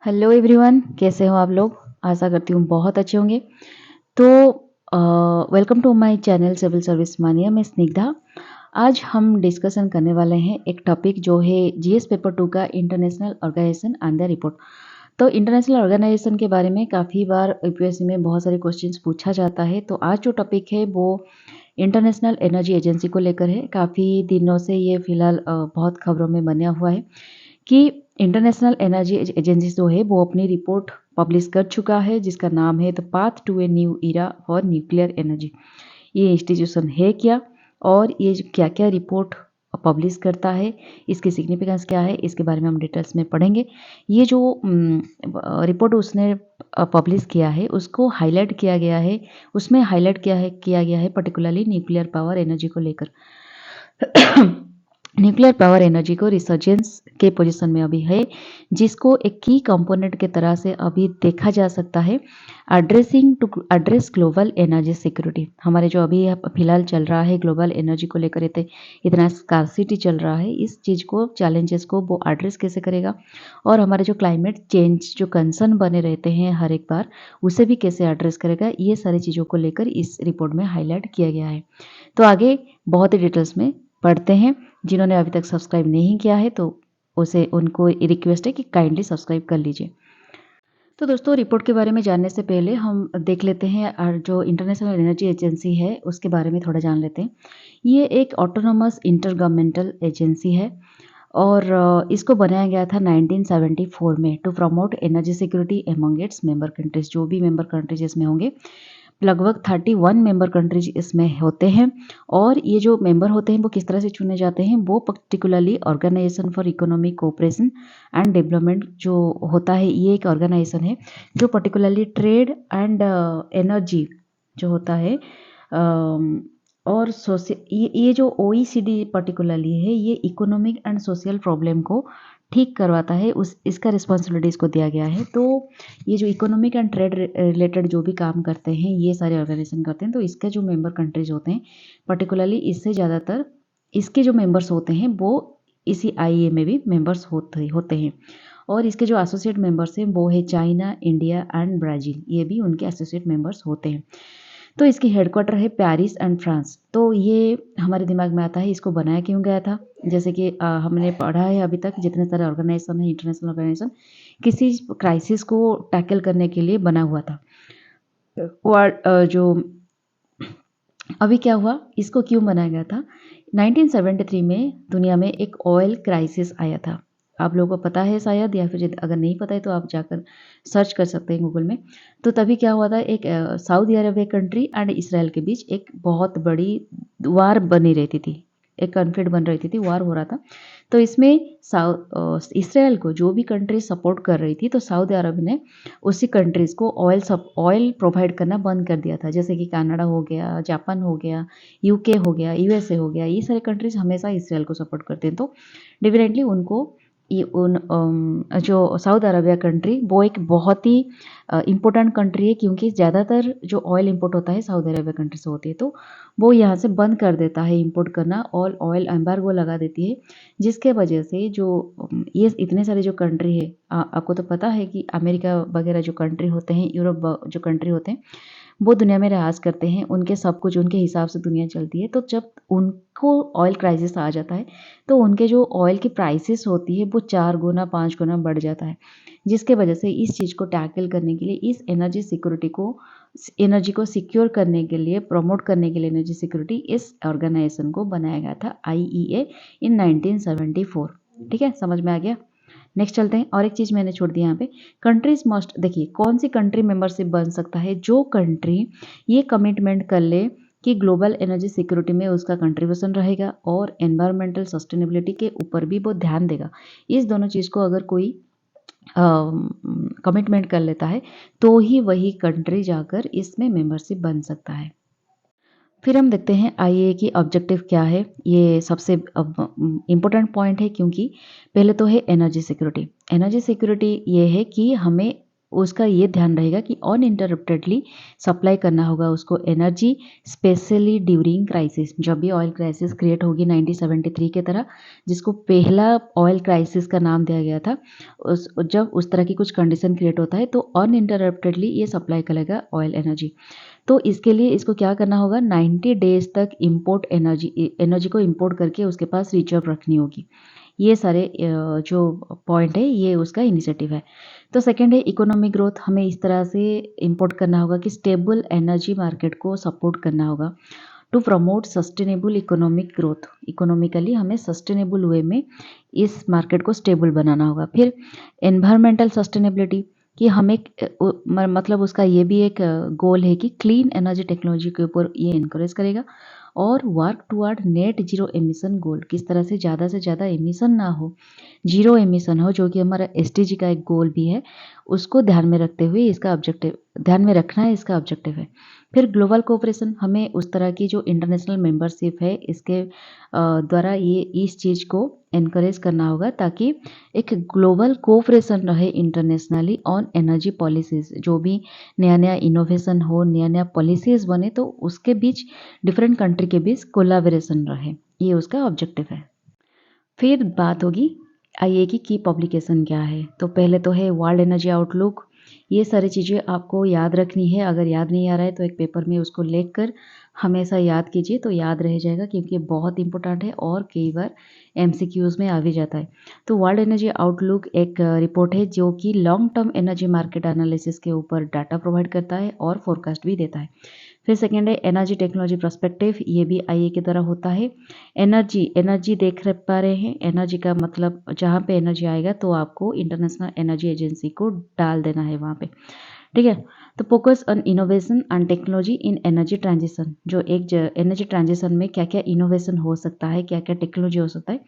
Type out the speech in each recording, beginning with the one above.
Hello everyone, कैसे हो आप लोग। आशा करती हूँ बहुत अच्छे होंगे। तो welcome to my channel civil service mania. मैं स्निग्धा। आज हम डिस्कशन करने वाले हैं एक टॉपिक जो है जीएस पेपर 2 का international organisation and the report. तो इंटरनेशनल ऑर्गेनाइजेशन के बारे में काफ़ी बार यूपीएससी में बहुत सारे क्वेश्चंस पूछा जाता है। तो आज जो टॉपिक है वो इंटरनेशनल एनर्जी एजेंसी को लेकर है। काफ़ी दिनों से ये फिलहाल बहुत खबरों में बना हुआ है कि इंटरनेशनल एनर्जी एजेंसी जो है वो अपनी रिपोर्ट पब्लिश कर चुका है, जिसका नाम है the path to a new era for nuclear energy. ये इंस्टीट्यूशन है क्या और ये क्या क्या रिपोर्ट पब्लिश करता है, इसकी सिग्निफिकेंस क्या है, इसके बारे में हम डिटेल्स में पढ़ेंगे। ये जो रिपोर्ट उसने पब्लिश किया है उसको हाईलाइट किया गया है, उसमें हाईलाइट किया गया है पर्टिकुलरली न्यूक्लियर पावर एनर्जी को लेकर। न्यूक्लियर पावर एनर्जी को रिसर्जेंस के पोजीशन में अभी है, जिसको एक की कंपोनेंट के तरह से अभी देखा जा सकता है एड्रेस ग्लोबल एनर्जी सिक्योरिटी। हमारे जो अभी फिलहाल चल रहा है ग्लोबल एनर्जी को लेकर इतना स्कार्सिटी चल रहा है, इस चीज़ को चैलेंजेस को वो एड्रेस कैसे करेगा और हमारे जो क्लाइमेट चेंज जो कंसर्न बने रहते हैं हर एक बार, उसे भी कैसे एड्रेस करेगा, ये सारी चीज़ों को लेकर इस रिपोर्ट में हाईलाइट किया गया है। तो आगे बहुत ही डिटेल्स में पढ़ते हैं। जिन्होंने अभी तक सब्सक्राइब नहीं किया है तो उसे उनको रिक्वेस्ट है कि काइंडली सब्सक्राइब कर लीजिए। तो दोस्तों, रिपोर्ट के बारे में जानने से पहले हम देख लेते हैं और जो इंटरनेशनल एनर्जी एजेंसी है उसके बारे में थोड़ा जान लेते हैं। ये एक ऑटोनोमस इंटरगवर्नमेंटल एजेंसी है और इसको बनाया गया था 1974 में to promote energy security among its member countries. जो भी मेंबर कंट्रीज इसमें होंगे, लगभग 31 मेंबर कंट्रीज इसमें होते हैं। और ये जो मेंबर होते हैं वो किस तरह से चुने जाते हैं, वो particularly organisation for economic cooperation and development जो होता है, ये एक ऑर्गेनाइजेशन है जो पर्टिकुलरली ट्रेड एंड एनर्जी जो होता है और ये जो ओईसीडी पर्टिकुलरली है, ये इकोनॉमिक एंड सोशल प्रॉब्लम को ठीक करवाता है, उस इसका रिस्पॉन्सिबिलिटी इसको दिया गया है। तो ये जो इकोनॉमिक एंड ट्रेड रिलेटेड जो भी काम करते हैं ये सारे ऑर्गेनाइजेशन करते हैं। तो इसके जो मेंबर कंट्रीज होते हैं पर्टिकुलरली, इससे ज़्यादातर इसके जो मेंबर्स होते हैं वो इसी आईईए में भी मेंबर्स होते हैं। और इसके जो एसोसिएट मेंबर्स हैं वो है चाइना, इंडिया एंड ब्राज़ील, ये भी उनके एसोसिएट मेंबर्स होते हैं। तो इसकी हेडक्वार्टर है पेरिस एंड फ्रांस। तो ये हमारे दिमाग में आता है इसको बनाया क्यों गया था। जैसे कि हमने पढ़ा है अभी तक जितने सारे ऑर्गेनाइजेशन है, इंटरनेशनल ऑर्गेनाइजेशन किसी क्राइसिस को टैकल करने के लिए बना हुआ था। जो अभी क्या हुआ, इसको क्यों बनाया गया था। 1973 में दुनिया में एक ऑयल क्राइसिस आया था। आप लोगों को पता है शायद, या फिर अगर नहीं पता है तो आप जाकर सर्च कर सकते हैं गूगल में। तो तभी क्या हुआ था, एक Saudi Arabia country and Israel के बीच एक बहुत बड़ी वार बनी रहती थी, एक कॉन्फ्लिक्ट बन रही थी, वार हो रहा था। तो इसमें इसराइल को जो भी कंट्री सपोर्ट कर रही थी, तो सऊदी अरब ने उसी कंट्रीज़ को ऑयल प्रोवाइड करना बंद कर दिया था। जैसे कि कनाडा हो गया, जापान हो गया, यूके हो गया, यूएसए हो गया, ये सारे कंट्रीज़ हमेशा इसराइल को सपोर्ट करते हैं। तो डेफिनेटली उनको जो सऊदी अरबिया कंट्री वो एक बहुत ही इम्पोर्टेंट कंट्री है, क्योंकि ज़्यादातर जो ऑयल इंपोर्ट होता है सऊदी अरबिया कंट्री से होती है। तो वो यहाँ से बंद कर देता है इंपोर्ट करना और ऑयल एम्बार्गो लगा देती है, जिसके वजह से जो ये इतने सारे जो कंट्री है, आपको तो पता है कि अमेरिका वगैरह जो कंट्री होते हैं, यूरोप जो कंट्री होते हैं, वो दुनिया में राज करते हैं, उनके सब कुछ उनके हिसाब से दुनिया चलती है। तो जब उनको ऑयल क्राइसिस आ जाता है तो उनके जो ऑयल की प्राइसेस होती है वो 4 गुना 5 गुना बढ़ जाता है, जिसके वजह से इस चीज़ को टैकल करने के लिए, इस एनर्जी को सिक्योर करने के लिए, प्रमोट करने के लिए एनर्जी सिक्योरिटी, इस ऑर्गेनाइजेशन को बनाया गया था आईईए इन 1974। ठीक है, समझ में आ गया। नेक्स्ट चलते हैं। और एक चीज़ मैंने छोड़ दी यहाँ पे, कंट्रीज मस्ट, देखिए कौन सी कंट्री मेंबरशिप बन सकता है, जो कंट्री ये कमिटमेंट कर ले कि ग्लोबल एनर्जी सिक्योरिटी में उसका कंट्रीब्यूशन रहेगा और एनवायरमेंटल सस्टेनेबिलिटी के ऊपर भी वो ध्यान देगा। इस दोनों चीज़ को अगर कोई कमिटमेंट कर लेता है तो ही वही कंट्री जाकर इसमें मेंबरशिप बन सकता है। फिर हम देखते हैं आईएए की ऑब्जेक्टिव क्या है। ये सबसे इम्पोर्टेंट पॉइंट है, क्योंकि पहले तो है एनर्जी सिक्योरिटी। एनर्जी सिक्योरिटी ये है कि हमें उसका ये ध्यान रहेगा कि अनइंटरप्टेडली सप्लाई करना होगा उसको एनर्जी, स्पेशली ड्यूरिंग क्राइसिस। जब भी ऑयल क्राइसिस क्रिएट होगी 1973 के तरह, जिसको पहला ऑयल क्राइसिस का नाम दिया गया था, जब उस तरह की कुछ कंडीशन क्रिएट होता है तो अनइंटरप्टेडली ये सप्लाई करेगा ऑयल एनर्जी। तो इसके लिए इसको क्या करना होगा, 90 डेज तक इम्पोर्ट एनर्जी को इम्पोर्ट करके उसके पास रिजर्व रखनी होगी। ये सारे जो पॉइंट है ये उसका इनिशिएटिव है। तो सेकंड है इकोनॉमिक ग्रोथ। हमें इस तरह से इम्पोर्ट करना होगा कि स्टेबल एनर्जी मार्केट को सपोर्ट करना होगा to promote sustainable economic growth. Economically हमें सस्टेनेबल वे में इस मार्केट को स्टेबल बनाना होगा। फिर एनवायरमेंटल सस्टेनेबिलिटी, कि हमें मतलब उसका ये भी एक गोल है कि क्लीन एनर्जी टेक्नोलॉजी के ऊपर ये इनकरेज करेगा और work toward net zero emission goal. किस तरह से ज़्यादा एमिशन ना हो, जीरो एमिशन हो, जो कि हमारा एसडीजी का एक गोल भी है, उसको ध्यान में रखते हुए इसका ऑब्जेक्टिव ध्यान में रखना है, इसका ऑब्जेक्टिव है। फिर ग्लोबल कोऑपरेशन, हमें उस तरह की जो इंटरनेशनल मेंबरशिप है इसके द्वारा ये इस चीज़ को एनकरेज करना होगा ताकि एक ग्लोबल कोऑपरेशन रहे इंटरनेशनली ऑन एनर्जी पॉलिसीज़। जो भी नया नया इनोवेशन हो, नया नया पॉलिसीज़ बने तो उसके बीच डिफरेंट कंट्री के बीच कोलाबोरेशन रहे, ये उसका ऑब्जेक्टिव है। फिर बात होगी आईए की पब्लिकेशन क्या है। तो पहले तो है वर्ल्ड एनर्जी आउटलुक। ये सारी चीज़ें आपको याद रखनी है। अगर याद नहीं आ रहा है तो एक पेपर में उसको लिख कर हमेशा याद कीजिए, तो याद रह जाएगा, क्योंकि बहुत इंपॉर्टेंट है और कई बार एमसीक्यूज़ में आ भी जाता है। तो वर्ल्ड एनर्जी आउटलुक एक रिपोर्ट है जो कि long term energy market analysis के ऊपर डाटा प्रोवाइड करता है और फोरकास्ट भी देता है। फिर सेकेंड है एनर्जी टेक्नोलॉजी पर्सपेक्टिव। ये भी आईए की तरह होता है। एनर्जी देख पा रहे हैं, एनर्जी का मतलब जहाँ पे एनर्जी आएगा तो आपको इंटरनेशनल एनर्जी एजेंसी को डाल देना है वहाँ पे, ठीक है। तो focus on innovation and technology in energy transition. जो एक एनर्जी ट्रांजिशन में क्या क्या इनोवेशन हो सकता है, क्या क्या टेक्नोलॉजी हो सकता है,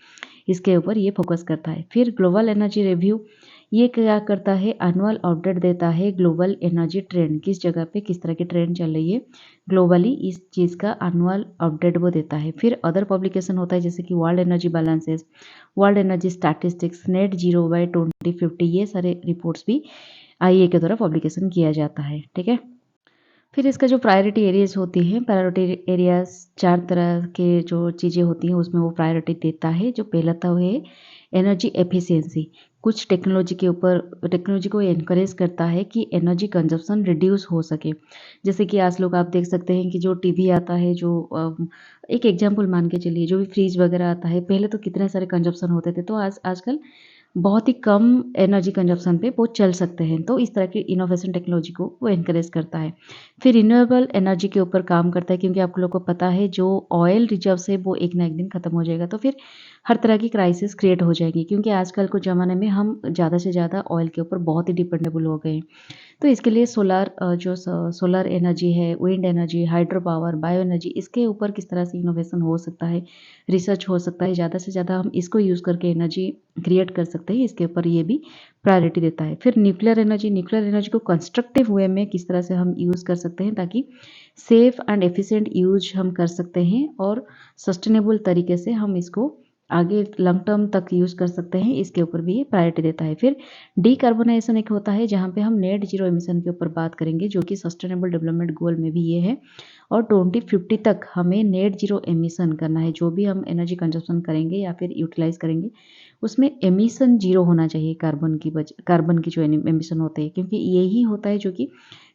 इसके ऊपर ये फोकस करता है। फिर ग्लोबल एनर्जी रिव्यू, ये क्या करता है, एनुअल अपडेट देता है ग्लोबल एनर्जी ट्रेंड, किस जगह पे किस तरह की ट्रेंड चल रही है ग्लोबली, इस चीज़ का एनुअल अपडेट वो देता है। फिर अदर पब्लिकेशन होता है जैसे कि world energy balances, world energy statistics, net zero by 2050, ये सारे रिपोर्ट्स भी आईए के द्वारा पब्लिकेशन किया जाता है, ठीक है। फिर इसका जो प्रायोरिटी एरियाज होती हैं, प्रायोरिटी एरियाज 4 तरह के जो चीज़ें होती हैं उसमें वो प्रायोरिटी देता है। जो पहला तो है एनर्जी एफिशिएंसी। कुछ टेक्नोलॉजी को एनकरेज करता है कि एनर्जी कंजप्शन रिड्यूस हो सके। जैसे कि आज लोग आप देख सकते हैं कि जो टीवी आता है, जो एक एग्जांपल मान के चलिए, जो भी फ्रिज वगैरह आता है, पहले तो कितने सारे कंजप्शन होते थे, तो आजकल बहुत ही कम एनर्जी कंजप्शन पे वो चल सकते हैं। तो इस तरह की इनोवेशन टेक्नोलॉजी को वो एनकरेज करता है। फिर रिन्यूएबल एनर्जी के ऊपर काम करता है, क्योंकि आप लोग को पता है जो ऑयल रिजर्व है वो एक ना एक दिन खत्म हो जाएगा, तो फिर हर तरह की क्राइसिस क्रिएट हो जाएगी, क्योंकि आजकल के ज़माने में हम ज़्यादा से ज़्यादा ऑयल के ऊपर बहुत ही डिपेंडेबल हो गए हैं। तो इसके लिए सोलर एनर्जी है, wind energy, hydro power, bio energy, इसके ऊपर किस तरह से इनोवेशन हो सकता है, रिसर्च हो सकता है, ज़्यादा से ज़्यादा हम इसको यूज़ करके एनर्जी क्रिएट कर सकते हैं, इसके ऊपर ये भी प्रायोरिटी देता है। फिर न्यूक्लियर एनर्जी को कंस्ट्रक्टिव वे में किस तरह से हम यूज़ कर सकते हैं ताकि सेफ एंड एफिशिएंट यूज हम कर सकते हैं और सस्टेनेबल तरीके से हम इसको आगे लॉन्ग टर्म तक यूज़ कर सकते हैं, इसके ऊपर भी ये प्रायोरिटी देता है। फिर डीकार्बोनाइजेशन एक होता है जहाँ पे हम नेट जीरो एमिशन के ऊपर बात करेंगे, जो कि सस्टेनेबल डेवलपमेंट गोल में भी ये है, और 2050 तक हमें नेट जीरो एमिशन करना है। जो भी हम एनर्जी कंजप्शन करेंगे या फिर यूटिलाइज करेंगे उसमें एमिशन जीरो होना चाहिए, कार्बन की जो एमिशन होते हैं, क्योंकि यही होता है जो कि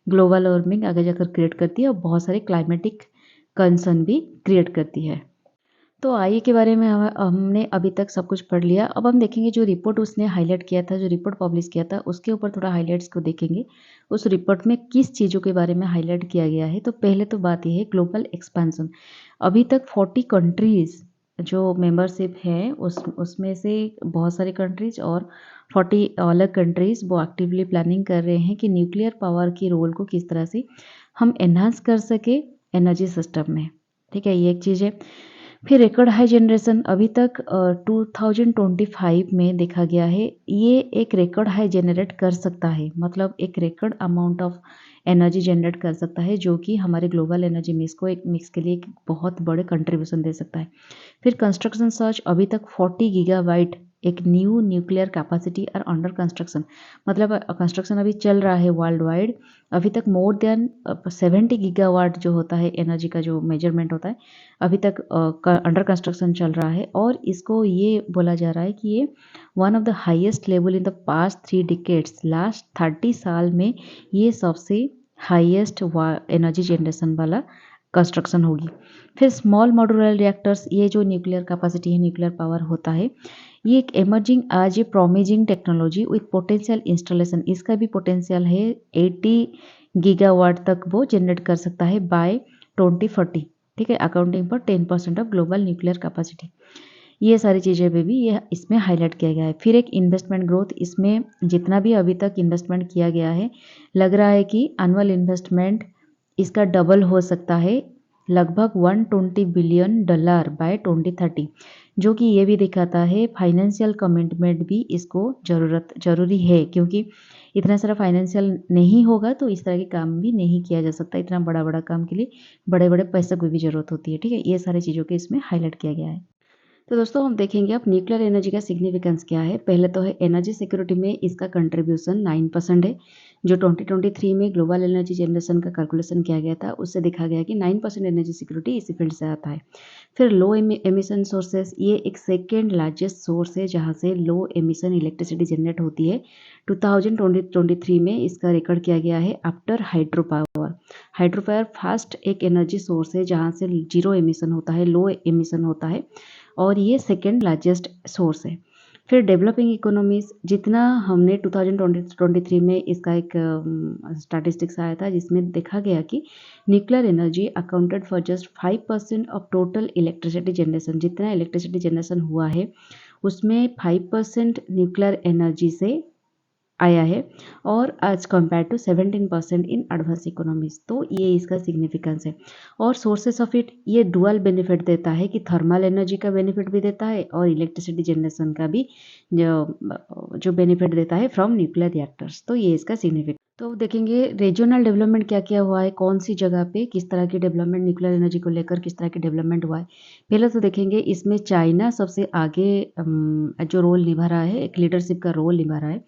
ग्लोबल वार्मिंग आगे जाकर क्रिएट करती है और बहुत सारे क्लाइमेटिक कंसर्न भी क्रिएट करती है। तो आईए के बारे में हमने अभी तक सब कुछ पढ़ लिया। अब हम देखेंगे जो रिपोर्ट उसने हाईलाइट किया था, जो रिपोर्ट पब्लिश किया था, उसके ऊपर थोड़ा हाईलाइट्स को देखेंगे। उस रिपोर्ट में किस चीज़ों के बारे में हाईलाइट किया गया है। तो पहले तो बात यह है ग्लोबल एक्सपेंशन। अभी तक 40 कंट्रीज़ जो मेंबरशिप है उसमें से बहुत सारी कंट्रीज़ और 40 अलग कंट्रीज़ वो एक्टिवली प्लानिंग कर रहे हैं कि न्यूक्लियर पावर की रोल को किस तरह से हम एनहांस कर सके एनर्जी सिस्टम में, ठीक है, ये एक चीज़ है। फिर रिकॉर्ड हाई जनरेशन अभी तक 2025 में देखा गया है, ये एक रिकॉर्ड हाई जनरेट कर सकता है, मतलब एक record amount of energy generate कर सकता है, जो कि हमारे ग्लोबल एनर्जी मिक्स के लिए एक बहुत बड़े कंट्रीब्यूशन दे सकता है। फिर कंस्ट्रक्शन सर्च अभी तक 40 गीगावाट एक new nuclear capacity are under construction, मतलब कंस्ट्रक्शन अभी चल रहा है वर्ल्ड वाइड। अभी तक मोर देन 70 गीगावाट जो होता है एनर्जी का जो मेजरमेंट होता है, अभी तक अंडर कंस्ट्रक्शन चल रहा है। और इसको ये बोला जा रहा है कि ये one of the highest level in the past 3 decades, last 30 साल में ये सबसे हाईएस्ट एनर्जी जनरेशन वाला कंस्ट्रक्शन होगी। फिर स्मॉल मॉड्यूलर रिएक्टर्स, ये जो न्यूक्लियर कैपेसिटी है, न्यूक्लियर पावर होता है, ये एक एमर्जिंग आज ए प्रोमिजिंग टेक्नोलॉजी विथ पोटेंशियल इंस्टॉलेशन, इसका भी पोटेंशियल है 80 गीगावाट तक वो जनरेट कर सकता है बाय 2040, ठीक है, accounting for 10% of global nuclear capacity. ये सारी चीज़ें पे भी ये इसमें हाईलाइट किया गया है। फिर एक इन्वेस्टमेंट ग्रोथ, इसमें जितना भी अभी तक इन्वेस्टमेंट किया गया है, लग रहा है कि एनुअल इन्वेस्टमेंट इसका डबल हो सकता है, लगभग $120 बिलियन बाय 2030, जो कि ये भी दिखाता है फाइनेंशियल कमिटमेंट भी इसको जरूरी है, क्योंकि इतना सारा फाइनेंशियल नहीं होगा तो इस तरह के काम भी नहीं किया जा सकता। इतना बड़ा बड़ा काम के लिए बड़े बड़े पैसों की भी ज़रूरत होती है, ठीक है। ये सारी चीज़ों के इसमें हाईलाइट किया गया है। तो दोस्तों हम देखेंगे अब न्यूक्लियर एनर्जी का सिग्निफिकेंस क्या है। पहले तो है एनर्जी सिक्योरिटी में इसका कंट्रीब्यूशन 9% है, जो 2023 में ग्लोबल एनर्जी जनरेशन का कैलकुलेशन किया गया था, उससे देखा गया कि 9% एनर्जी सिक्योरिटी इसी फील्ड से आता है। फिर लो एमिशन सोर्सेस, ये एक सेकेंड लार्जेस्ट सोर्स है जहाँ से लो एमिशन इलेक्ट्रिसिटी जनरेट होती है। 2023 में इसका रिकॉर्ड किया गया है after hydro power. Hydro power first एक एनर्जी सोर्स है जहाँ से जीरो एमिशन होता है, लो एमिशन होता है, और ये सेकेंड लार्जेस्ट सोर्स है। फिर डेवलपिंग इकोनॉमीज, जितना हमने 2023 में इसका एक स्टैटिस्टिक्स आया था जिसमें देखा गया कि nuclear energy accounted for just 5% of total electricity generation, जितना इलेक्ट्रिसिटी जनरेशन हुआ है उसमें 5% न्यूक्लियर एनर्जी से आया है, और as compare to 17% in advance economies. तो ये इसका सिग्निफिकेंस है। और सोर्सेस ऑफ इट, ये डुअल बेनिफिट देता है कि थर्मल एनर्जी का बेनिफिट भी देता है और इलेक्ट्रिसिटी जनरेशन का भी जो बेनिफिट देता है फ्रॉम न्यूक्लियर रिएक्टर्स। तो ये इसका सिग्निफिकेंस। तो देखेंगे रीजनल डेवलपमेंट क्या क्या हुआ है, कौन सी जगह पे किस तरह की डेवलपमेंट न्यूक्लियर एनर्जी को लेकर किस तरह की डेवलपमेंट हुआ है। पहले तो देखेंगे इसमें चाइना सबसे आगे जो रोल निभा रहा है, एक लीडरशिप का रोल निभा रहा है।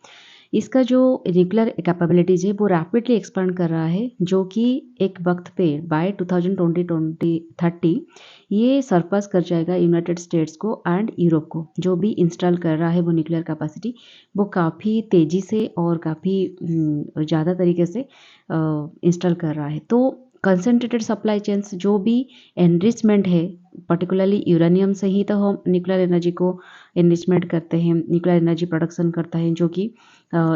इसका जो न्यूक्लियर कैपेबिलिटीज़ है वो रैपिडली एक्सपांड कर रहा है, जो कि एक वक्त पे बाय 2030 ये सरपास कर जाएगा यूनाइटेड स्टेट्स को एंड यूरोप को। जो भी इंस्टॉल कर रहा है वो न्यूक्लियर कैपेसिटी, वो काफ़ी तेज़ी से और काफ़ी ज़्यादा तरीके से इंस्टॉल कर रहा है। तो कंसनट्रेटेड सप्लाई चेन्स, जो भी एनरिचमेंट है पर्टिकुलरली यूरेनियम से ही तो हम न्यूक्लियर एनर्जी को एनरिचमेंट करते हैं, न्यूक्लियर एनर्जी प्रोडक्शन करता है, जो कि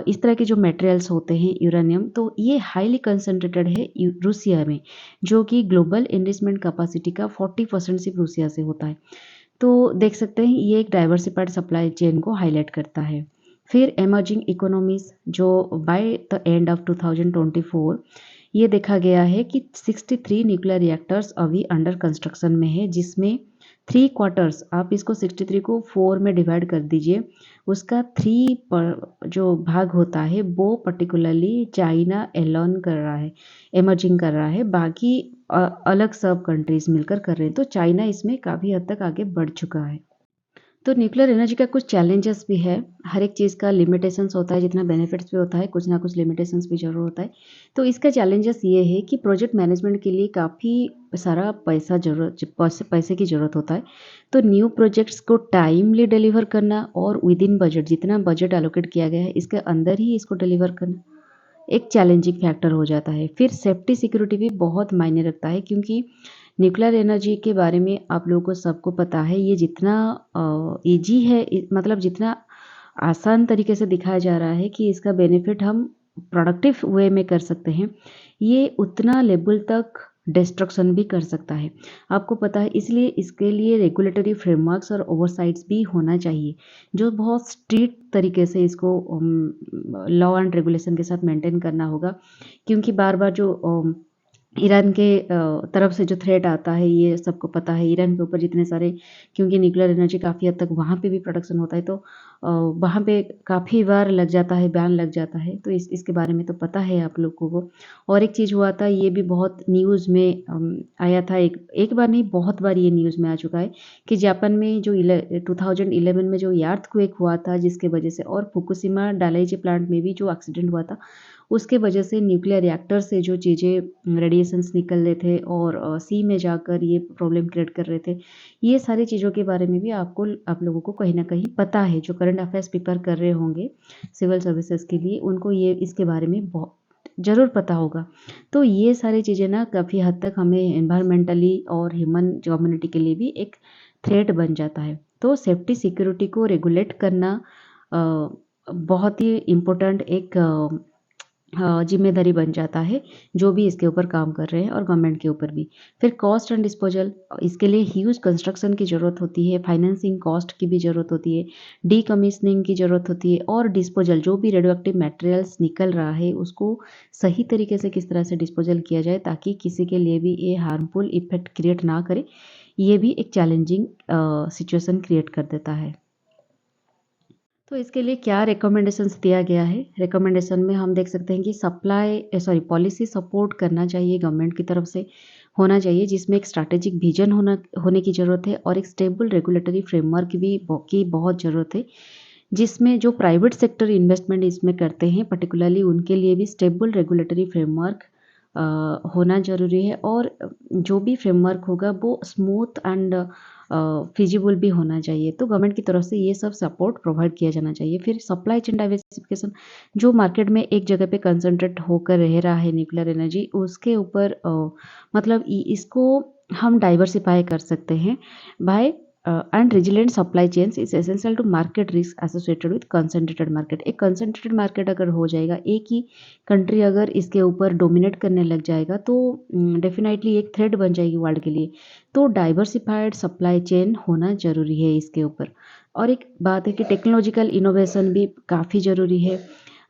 इस तरह के जो मटेरियल्स होते हैं यूरेनियम, तो ये हाईली कंसनट्रेटेड है रूसिया में, जो कि ग्लोबल एनरिचमेंट कैपेसिटी का 40% सिर्फ रूसिया से होता है। तो देख सकते हैं ये एक डाइवर्सिफाइड सप्लाई चेन को हाईलाइट करता है। फिर एमर्जिंग इकोनॉमीज, जो बाय द एंड ऑफ 2024 ये देखा गया है कि 63 न्यूक्लियर रिएक्टर्स अभी अंडर कंस्ट्रक्शन में है, जिसमें 3/4, आप इसको 63 को 4 में डिवाइड कर दीजिए, उसका 3 पर जो भाग होता है वो पर्टिकुलरली चाइना एलोन कर रहा है, एमर्जिंग कर रहा है, बाकी अलग सब कंट्रीज मिलकर कर रहे हैं। तो चाइना इसमें काफ़ी हद तक आगे बढ़ चुका है। तो न्यूक्लियर एनर्जी का कुछ चैलेंजेस भी है, हर एक चीज़ का लिमिटेशंस होता है, जितना बेनिफिट्स भी होता है कुछ ना कुछ लिमिटेशंस भी जरूर होता है। तो इसका चैलेंजेस ये है कि प्रोजेक्ट मैनेजमेंट के लिए काफ़ी सारा पैसे की ज़रूरत होता है। तो न्यू प्रोजेक्ट्स को टाइमली डिलीवर करना और विद इन बजट, जितना बजट एलोकेट किया गया है इसके अंदर ही इसको डिलीवर करना एक चैलेंजिंग फैक्टर हो जाता है। फिर सेफ्टी सिक्योरिटी भी बहुत मायने रखता है, क्योंकि न्यूक्लियर एनर्जी के बारे में आप लोगों को सबको पता है, ये जितना ईजी है, मतलब जितना आसान तरीके से दिखाया जा रहा है कि इसका बेनिफिट हम प्रोडक्टिव वे में कर सकते हैं, ये उतना लेवल तक डिस्ट्रक्शन भी कर सकता है, आपको पता है। इसलिए इसके लिए रेगुलेटरी फ्रेमवर्क्स और ओवरसाइट्स भी होना चाहिए, जो बहुत स्ट्रिक्ट तरीके से इसको लॉ एंड रेगुलेशन के साथ मेंटेन करना होगा, क्योंकि बार बार जो ईरान के तरफ से जो थ्रेट आता है, ये सबको पता है ईरान के ऊपर जितने सारे, क्योंकि न्यूक्लियर एनर्जी काफ़ी हद तक वहाँ पे भी प्रोडक्शन होता है, तो वहाँ पे काफ़ी बार लग जाता है, बैन लग जाता है। तो इसके बारे में तो पता है आप लोगों को। और एक चीज़ हुआ था, ये भी बहुत न्यूज़ में आया था, एक बार नहीं बहुत बार ये न्यूज़ में आ चुका है कि जापान में जो 2011 में जो अर्थक्वेक हुआ था, जिसके वजह से, और फुकुशिमा डाइची प्लांट में भी जो एक्सीडेंट हुआ था, उसके वजह से न्यूक्लियर रिएक्टर से जो चीज़ें रेडिएशंस निकल रहे थे और सी में जाकर ये प्रॉब्लम क्रिएट कर रहे थे, ये सारी चीज़ों के बारे में भी आप लोगों को कहीं ना कहीं पता है। जो करंट अफेयर्स प्रिपेयर कर रहे होंगे सिविल सर्विसेज के लिए, उनको ये इसके बारे में बहुत ज़रूर पता होगा। तो ये सारी चीज़ें ना काफ़ी हद तक हमें एनवायरमेंटली और ह्यूमन कम्युनिटी के लिए भी एक थ्रेट बन जाता है। तो सेफ्टी सिक्योरिटी को रेगुलेट करना बहुत ही इम्पोर्टेंट एक जिम्मेदारी बन जाता है, जो भी इसके ऊपर काम कर रहे हैं, और गवर्नमेंट के ऊपर भी। फिर कॉस्ट एंड डिस्पोजल, इसके लिए ह्यूज कंस्ट्रक्शन की ज़रूरत होती है, फाइनेंसिंग कॉस्ट की भी ज़रूरत होती है, डीकमिशनिंग की ज़रूरत होती है, और डिस्पोजल, जो भी रेडियो एक्टिव मटेरियल्स निकल रहा है उसको सही तरीके से किस तरह से डिस्पोजल किया जाए ताकि किसी के लिए भी ये हार्मफुल इफेक्ट क्रिएट ना करे, ये भी एक चैलेंजिंग सिचुएशन क्रिएट कर देता है। तो इसके लिए क्या रिकमेंडेशंस दिया गया है? रिकमेंडेशन में हम देख सकते हैं कि पॉलिसी सपोर्ट करना चाहिए, गवर्नमेंट की तरफ से होना चाहिए, जिसमें एक स्ट्रैटेजिक विजन होने की ज़रूरत है, और एक स्टेबल रेगुलेटरी फ्रेमवर्क की बहुत ज़रूरत है, जिसमें जो प्राइवेट सेक्टर इन्वेस्टमेंट इसमें करते हैं पर्टिकुलरली उनके लिए भी स्टेबल रेगुलेटरी फ्रेमवर्क होना ज़रूरी है, और जो भी फ्रेमवर्क होगा वो स्मूथ एंड फिजिबल भी होना चाहिए। तो गवर्नमेंट की तरफ से ये सब सपोर्ट प्रोवाइड किया जाना चाहिए। फिर सप्लाई चेन डाइवर्सिफिकेशन, जो मार्केट में एक जगह पे कंसंट्रेट होकर रह रहा है न्यूक्लियर एनर्जी, उसके ऊपर मतलब इसको हम डाइवर्सिफाई कर सकते हैं by and resilient supply chains is essential to market risk associated with concentrated market. एक कंसंट्रेटेड मार्केट अगर हो जाएगा, एक ही कंट्री अगर इसके ऊपर डोमिनेट करने लग जाएगा, तो डेफिनेटली एक थ्रेट बन जाएगी वर्ल्ड के लिए। तो डाइवर्सिफाइड सप्लाई चेन होना ज़रूरी है इसके ऊपर। और एक बात है कि टेक्नोलॉजिकल इनोवेशन भी काफ़ी ज़रूरी है,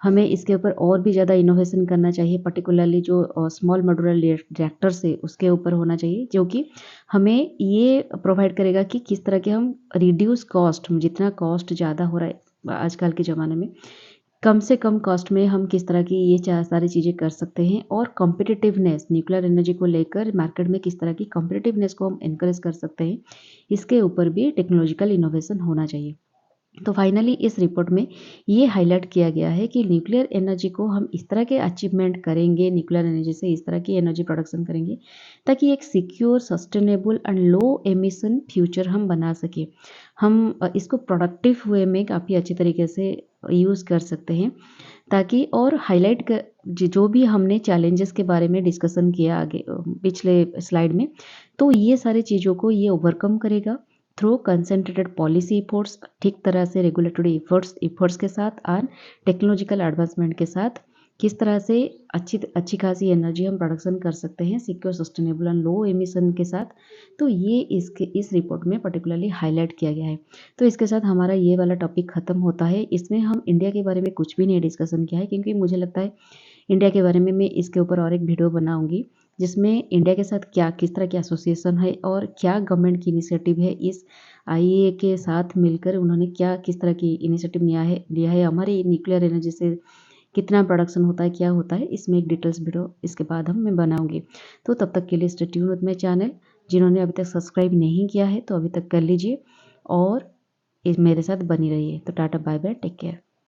हमें इसके ऊपर और भी ज़्यादा इनोवेशन करना चाहिए, पर्टिकुलरली जो स्मॉल मॉड्यूलर रिएक्टर्स है उसके ऊपर होना चाहिए, जो कि हमें ये प्रोवाइड करेगा कि किस तरह के हम रिड्यूस कॉस्ट, जितना कॉस्ट ज़्यादा हो रहा है आजकल के ज़माने में, कम से कम कॉस्ट में हम किस तरह की ये सारी चीज़ें कर सकते हैं, और कॉम्पिटिटिवनेस न्यूक्लियर एनर्जी को लेकर मार्केट में किस तरह की कॉम्पिटिटिवनेस को हम इनक्रेज कर सकते हैं, इसके ऊपर भी टेक्नोलॉजिकल इनोवेशन होना चाहिए। तो फाइनली इस रिपोर्ट में ये हाईलाइट किया गया है कि न्यूक्लियर एनर्जी को हम इस तरह के अचीवमेंट करेंगे, न्यूक्लियर एनर्जी से इस तरह की एनर्जी प्रोडक्शन करेंगे ताकि एक secure, sustainable and low emission future हम बना सके। हम इसको प्रोडक्टिव वे में काफ़ी अच्छे तरीके से यूज़ कर सकते हैं, ताकि और हाईलाइट कर जो भी हमने चैलेंजेस के बारे में डिस्कशन किया आगे पिछले स्लाइड में, तो ये सारी चीज़ों को ये ओवरकम करेगा थ्रू कंसंट्रेटेड पॉलिसी एफर्ट्स, ठीक तरह से रेगुलेटरी एफर्ट्स के साथ, और टेक्नोलॉजिकल एडवांसमेंट के साथ किस तरह से अच्छी खासी एनर्जी हम प्रोडक्शन कर सकते हैं secure, sustainable and low emission के साथ। तो ये इस रिपोर्ट में पर्टिकुलरली हाईलाइट किया गया है। तो इसके साथ हमारा ये वाला टॉपिक ख़त्म होता है। इसमें हम इंडिया के बारे में कुछ भी नहीं डिस्कशन किया है, क्योंकि मुझे लगता है इंडिया के बारे में मैं इसके ऊपर और एक वीडियो बनाऊंगी, जिसमें इंडिया के साथ क्या किस तरह की एसोसिएशन है और क्या गवर्नमेंट की इनिशिएटिव है, इस आईईए के साथ मिलकर उन्होंने क्या किस तरह की इनिशिएटिव लिया है, हमारी न्यूक्लियर एनर्जी से कितना प्रोडक्शन होता है, क्या होता है, इसमें एक डिटेल्स वीडियो इसके बाद मैं बनाऊंगी। तो तब तक के लिए stay tune with my channel. जिन्होंने अभी तक सब्सक्राइब नहीं किया है तो अभी तक कर लीजिए, और मेरे साथ बनी रहिए। तो tata, bye bye, take care.